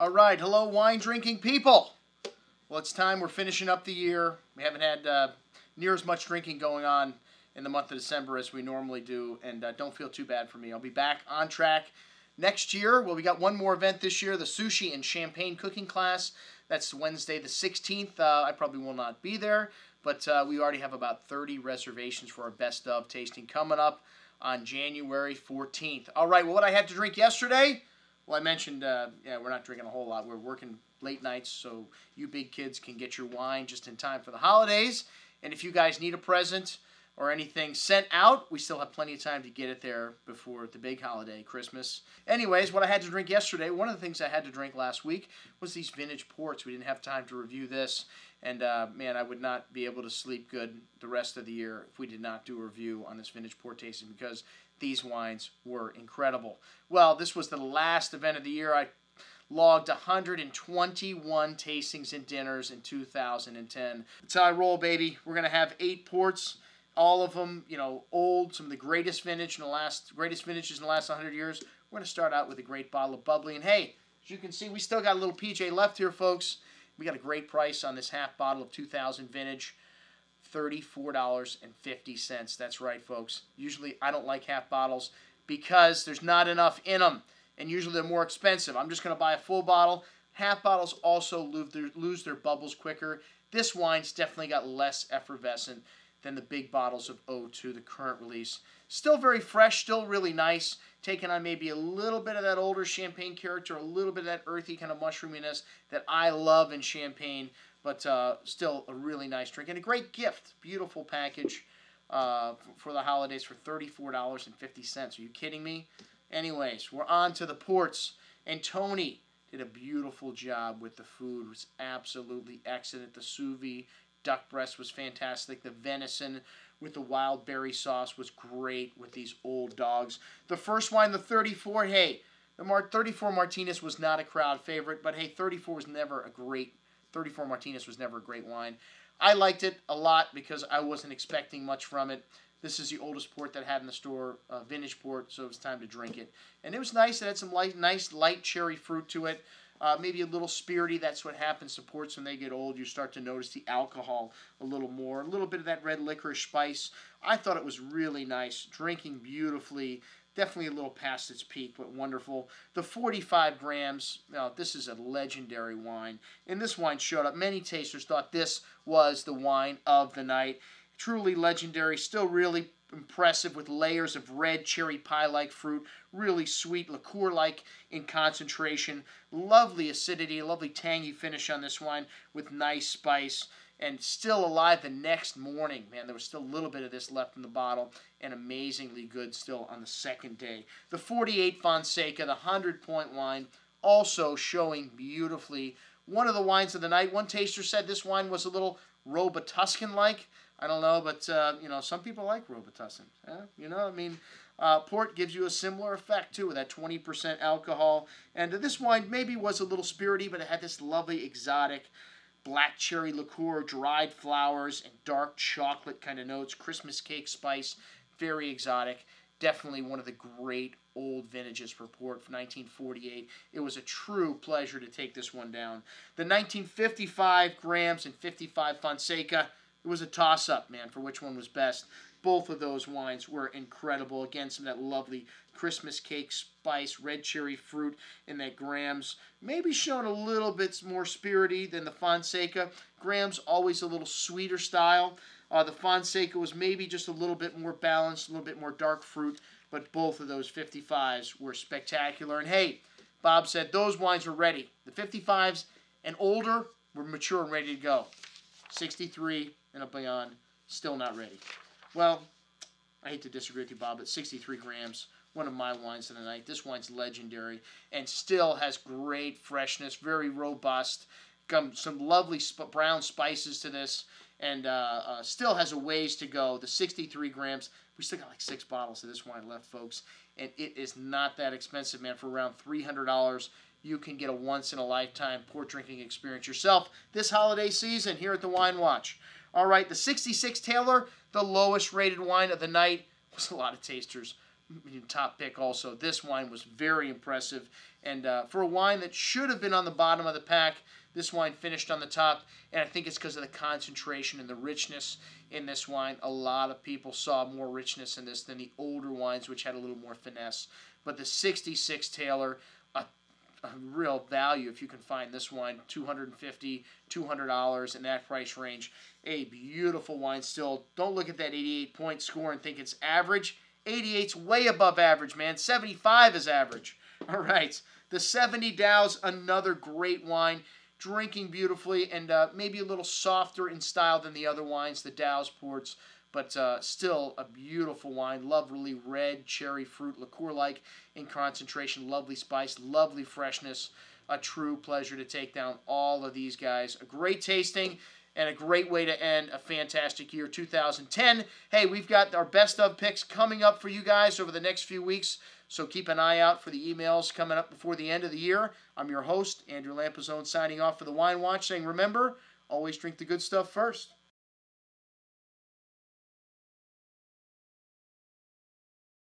All right, hello wine drinking people. Well, it's time. We're finishing up the year. We haven't had near as much drinking going on in the month of December as we normally do, and don't feel too bad for me. I'll be back on track next year. Well, we got one more event this year, the sushi and champagne cooking class. That's Wednesday the 16th. I probably will not be there, but we already have about 30 reservations for our best of tasting coming up on January 14th. All right, well, what I had to drink yesterday? Well, I mentioned, yeah, we're not drinking a whole lot. We're working late nights, so you big kids can get your wine just in time for the holidays. And if you guys need a present or anything sent out, we still have plenty of time to get it there before the big holiday, Christmas. Anyways, what I had to drink yesterday, one of the things I had to drink last week was these vintage ports. We didn't have time to review this, and man, I would not be able to sleep good the rest of the year if we did not do a review on this vintage port tasting, because these wines were incredible. Well, this was the last event of the year. I logged 121 tastings and dinners in 2010. That's how I roll, baby. We're going to have 8 ports, all of them, you know, old, some of the greatest vintages in the last 100 years. We're going to start out with a great bottle of bubbly. And hey, as you can see, we still got a little PJ left here, folks. We got a great price on this half bottle of 2000 vintage. $34.50. That's right, folks. Usually I don't like half bottles because there's not enough in them, and usually they're more expensive. I'm just going to buy a full bottle. Half bottles also lose their bubbles quicker. This wine's definitely got less effervescent than the big bottles of O2, the current release. Still very fresh, still really nice, taking on maybe a little bit of that older champagne character, a little bit of that earthy kind of mushroominess that I love in champagne, but still a really nice drink and a great gift. Beautiful package for the holidays for $34.50. Are you kidding me? Anyways, we're on to the ports, and Tony did a beautiful job with the food. It was absolutely excellent. The sous vide duck breast was fantastic. The venison with the wild berry sauce was great with these old dogs. The first wine, the 34, hey, the 34 Martinez was not a crowd favorite, but hey, 34 Martinez was never a great wine. I liked it a lot because I wasn't expecting much from it. This is the oldest port that I had in the store, vintage port, so it was time to drink it. And it was nice. It had some nice light cherry fruit to it. Maybe a little spirity. That's what happens to ports when they get old. You start to notice the alcohol a little more. A little bit of that red licorice spice. I thought it was really nice. Drinking beautifully. Definitely a little past its peak, but wonderful. The 45 grams, this is a legendary wine. And this wine showed up. Many tasters thought this was the wine of the night. Truly legendary, still really impressive with layers of red cherry pie-like fruit. Really sweet, liqueur-like in concentration. Lovely acidity, lovely tangy finish on this wine with nice spice. And still alive the next morning. Man, there was still a little bit of this left in the bottle, and amazingly good still on the second day. The 48 Fonseca, the 100-point wine, also showing beautifully. One of the wines of the night. One taster said this wine was a little Robitussin-like. I don't know, but, you know, some people like Robitussin. You know, I mean, port gives you a similar effect, too, with that 20% alcohol. And this wine maybe was a little spirity, but it had this lovely exotic black cherry liqueur, dried flowers, and dark chocolate kind of notes. Christmas cake spice, very exotic. Definitely one of the great old vintages for port from 1948. It was a true pleasure to take this one down. The 1955 grams and 55 Fonseca, it was a toss-up, man, for which one was best. Both of those wines were incredible. Again, some of that lovely Christmas cake spice, red cherry fruit in that grams. Maybe shown a little bit more spirity than the Fonseca. Grams always a little sweeter style. The Fonseca was maybe just a little bit more balanced, a little bit more dark fruit, but both of those 55s were spectacular. And hey, Bob said those wines were ready. The 55s and older were mature and ready to go. 63 and beyond, still not ready. Well, I hate to disagree with you, Bob, but 63 grams, one of my wines of the night. This wine's legendary and still has great freshness, very robust. Some lovely brown spices to this, and still has a ways to go. The 63 grams, we still got like 6 bottles of this wine left, folks, and it is not that expensive, man. For around $300, you can get a once-in-a-lifetime port drinking experience yourself this holiday season here at the Wine Watch. All right, the 66 Taylor, the lowest rated wine of the night. Was a lot of tasters. top pick also. This wine was very impressive. And for a wine that should have been on the bottom of the pack, this wine finished on the top. And I think it's because of the concentration and the richness in this wine. A lot of people saw more richness in this than the older wines, which had a little more finesse. But the 66 Taylor, a real value if you can find this wine, $250, $200 in that price range. A beautiful wine still. Don't look at that 88-point score and think it's average. 88's way above average, man. 75 is average. All right. The 70 Dow's, another great wine. Drinking beautifully and maybe a little softer in style than the other wines, the Dow's ports. But still a beautiful wine. Lovely red cherry fruit, liqueur-like in concentration. Lovely spice, lovely freshness. A true pleasure to take down all of these guys. A great tasting and a great way to end a fantastic year, 2010. Hey, we've got our best of picks coming up for you guys over the next few weeks, so keep an eye out for the emails coming up before the end of the year. I'm your host, Andrew Lampazone, signing off for the Wine Watch, saying remember, always drink the good stuff first.